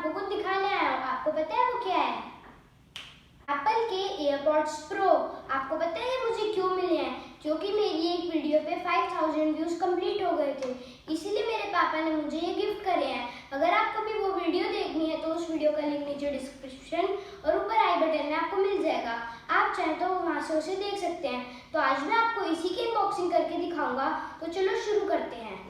आपको कुछ दिखाने आया हूँ। आपको पता है वो क्या है? एप्पल के एयरपॉड्स प्रो। आपको पता है मुझे क्यों मिले हैं? क्योंकि मेरी एक वीडियो पे 5000 व्यूज कंप्लीट हो गए थे, इसीलिए मेरे पापा ने मुझे ये गिफ्ट करे हैं। अगर आपको भी वो वीडियो देखनी है तो उस वीडियो का लिंक नीचे डिस्क्रिप्शन और ऊपर आई बटन में आपको मिल जाएगा। आप चाहें तो वहाँ से उसे देख सकते हैं। तो आज मैं आपको इसी की अनबॉक्सिंग करके दिखाऊंगा, तो चलो शुरू करते हैं।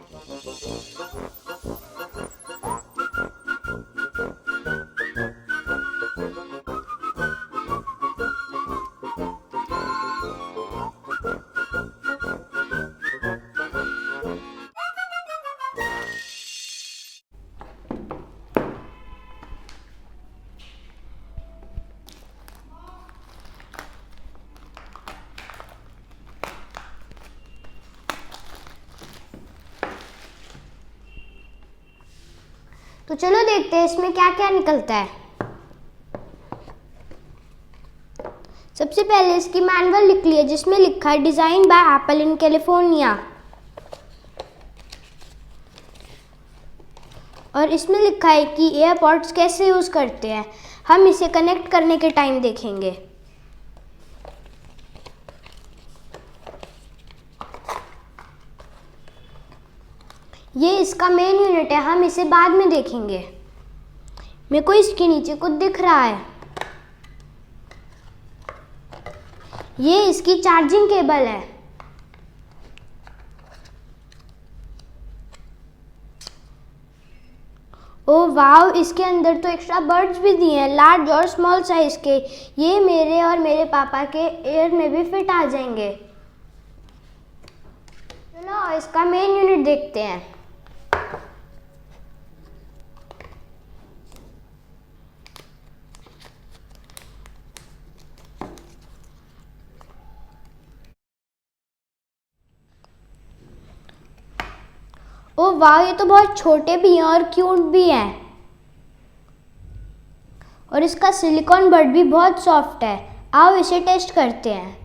तो चलो देखते हैं इसमें क्या क्या निकलता है। सबसे पहले इसकी मैनुअल निकली है जिसमें लिखा है design by apple in California, और इसमें लिखा है कि एयरपॉड्स कैसे यूज करते हैं। हम इसे कनेक्ट करने के टाइम देखेंगे। ये इसका मेन यूनिट है, हम इसे बाद में देखेंगे। मेरे को इसके नीचे कुछ दिख रहा है, ये इसकी चार्जिंग केबल है। ओ वाव, इसके अंदर तो एक्स्ट्रा बर्ड्स भी दिए हैं, लार्ज और स्मॉल साइज के। ये मेरे और मेरे पापा के एयर में भी फिट आ जाएंगे। चलो इसका मेन यूनिट देखते हैं। ओ वाह, ये तो बहुत छोटे भी हैं और क्यूट भी हैं, और इसका सिलिकॉन बड भी बहुत सॉफ्ट है। आओ इसे टेस्ट करते हैं।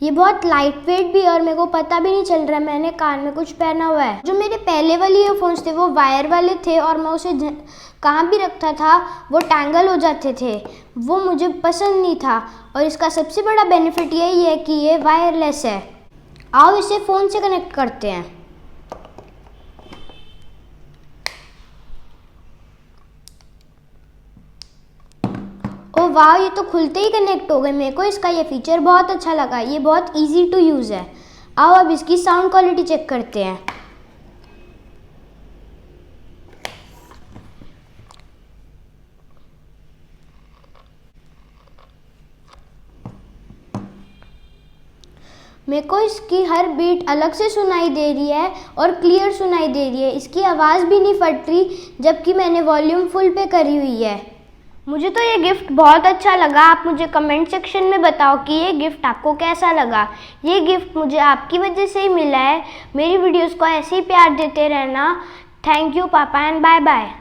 ये बहुत लाइट वेट भी है और मेरे को पता भी नहीं चल रहा है मैंने कान में कुछ पहना हुआ है। जो मेरे पहले वाले ईयरफोन्स थे वो वायर वाले थे और मैं उसे कहाँ भी रखता था वो टैंगल हो जाते थे, वो मुझे पसंद नहीं था। और इसका सबसे बड़ा बेनिफिट यही है कि ये वायरलेस है। आओ इसे फ़ोन से कनेक्ट करते हैं। ओ वाह, ये तो खुलते ही कनेक्ट हो गए। मेरे को इसका ये फीचर बहुत अच्छा लगा, ये बहुत इजी टू यूज़ है। आओ अब इसकी साउंड क्वालिटी चेक करते हैं। मेरे को इसकी हर बीट अलग से सुनाई दे रही है और क्लियर सुनाई दे रही है। इसकी आवाज़ भी नहीं फट रही जबकि मैंने वॉल्यूम फुल पे करी हुई है। मुझे तो ये गिफ्ट बहुत अच्छा लगा। आप मुझे कमेंट सेक्शन में बताओ कि ये गिफ्ट आपको कैसा लगा। ये गिफ्ट मुझे आपकी वजह से ही मिला है। मेरी वीडियोस को ऐसे ही प्यार देते रहना। थैंक यू पापा एंड बाय बाय।